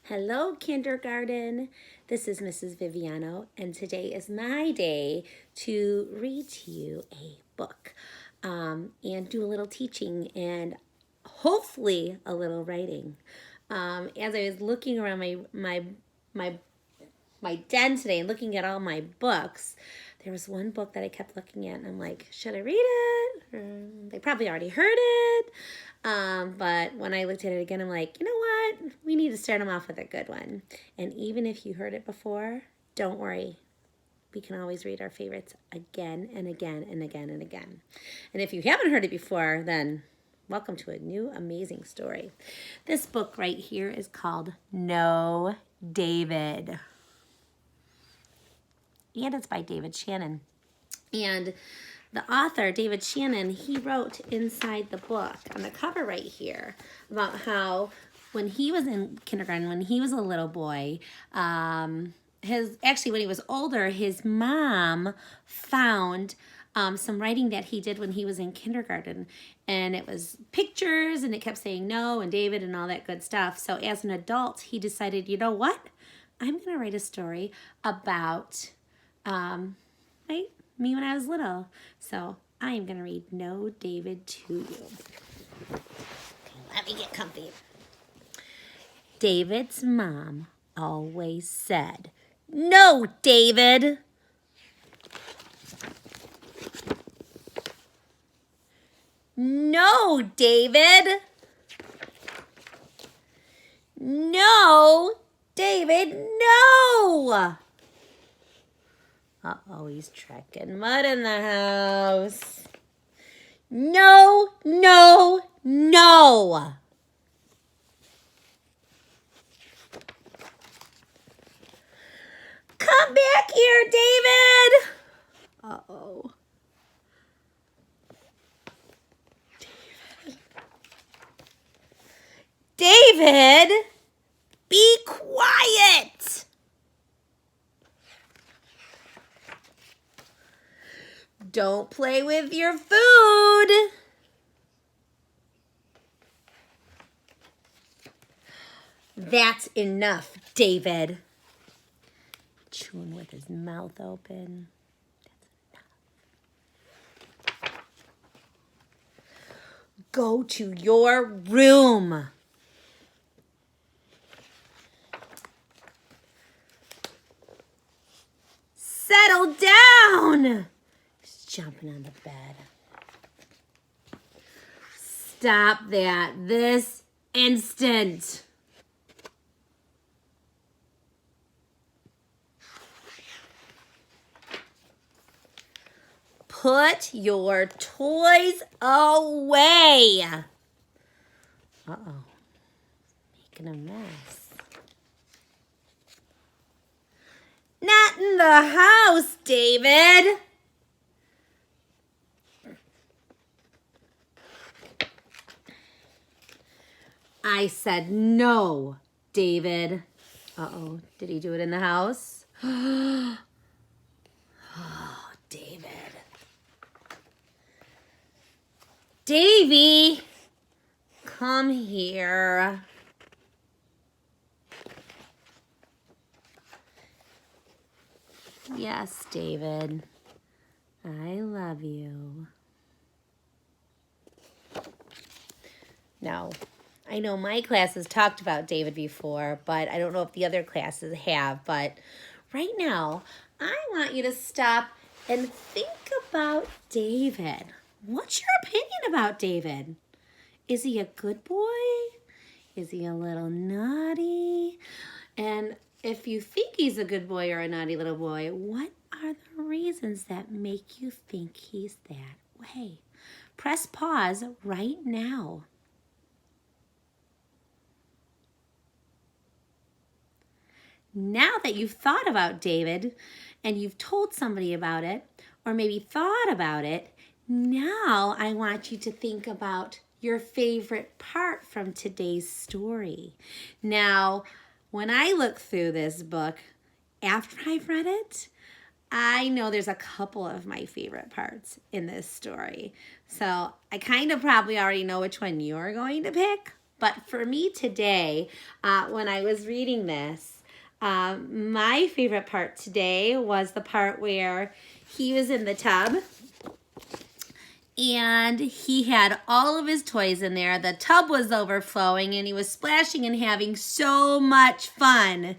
Hello, kindergarten. This is Mrs. Viviano, and today is my day to read to you a book and do a little teaching and hopefully a little writing. As I was looking around my my den today and looking at all my books, there was one book that I kept looking at, and I'm like, should I read it? They probably already heard it. But when I looked at it again, I'm like, you know what? We need to start them off with a good one. And even if you heard it before, don't worry. We can always read our favorites again and again and again and again. And if you haven't heard it before, then welcome to a new amazing story. This book right here is called No, David. And it's by David Shannon. And the author, David Shannon, he wrote inside the book on the cover right here about how when he was in kindergarten, when he was a little boy, when he was older, his mom found some writing that he did when he was in kindergarten. And it was pictures, and it kept saying no and David and all that good stuff. So as an adult, he decided, you know what? I'm going to write a story about me when I was little. So I am going to read No, David to you. Okay, let me get comfy. David's mom always said, "No, David." No, David. No, David, no. Uh-oh, he's tracking mud in the house. No, no, no. Come back here, David. Uh-oh. David, be quiet. Don't play with your food. That's enough, David. Chewing with his mouth open. That's enough. Go to your room. Settle down. Jumping on the bed. Stop that this instant. Put your toys away. Uh-oh. Making a mess. Not in the house, David. I said no, David. Uh-oh, did he do it in the house? Oh, David. Davy, come here. Yes, David, I love you. No. I know my class has talked about David before, but I don't know if the other classes have. But right now, I want you to stop and think about David. What's your opinion about David? Is he a good boy? Is he a little naughty? And if you think he's a good boy or a naughty little boy, what are the reasons that make you think he's that way? Press pause right now. Now that you've thought about David and you've told somebody about it, or maybe thought about it, now I want you to think about your favorite part from today's story. Now, when I look through this book, after I've read it, I know there's a couple of my favorite parts in this story. So I kind of probably already know which one you're going to pick, But for me today, when I was reading this, my favorite part today was the part where he was in the tub and he had all of his toys in there. The tub was overflowing and he was splashing and having so much fun.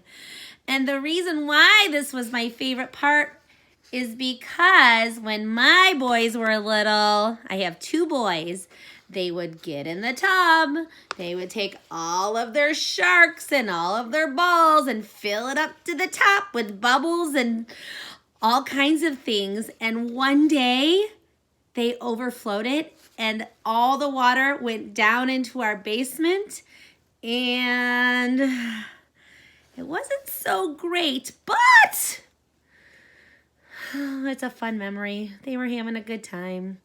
And the reason why this was my favorite part is because when my boys were little, I have 2 boys, they would get in the tub, they would take all of their sharks and all of their balls and fill it up to the top with bubbles and all kinds of things. And one day, they overflowed it and all the water went down into our basement and it wasn't so great, but it's a fun memory. They were having a good time.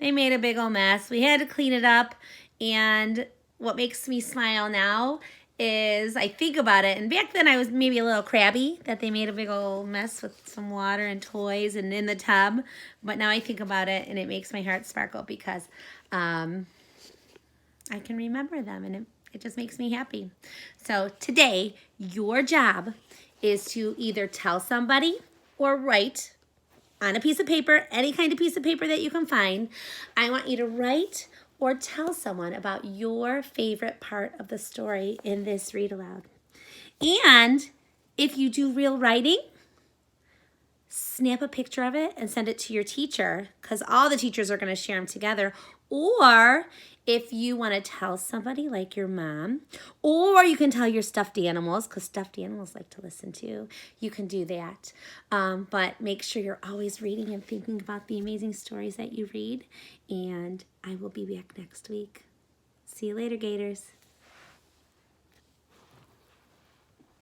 They made a big old mess. We had to clean it up, and what makes me smile now is I think about it, and back then I was maybe a little crabby that they made a big old mess with some water and toys and in the tub, but now I think about it and it makes my heart sparkle because I can remember them and it just makes me happy. So today, your job is to either tell somebody or write on a piece of paper, any kind of piece of paper that you can find. I want you to write or tell someone about your favorite part of the story in this read aloud. And if you do real writing, snap a picture of it and send it to your teacher because all the teachers are going to share them together. Or if you want to tell somebody like your mom, or you can tell your stuffed animals because stuffed animals like to listen too. You can do that. But make sure you're always reading and thinking about the amazing stories that you read. And I will be back next week. See you later, Gators.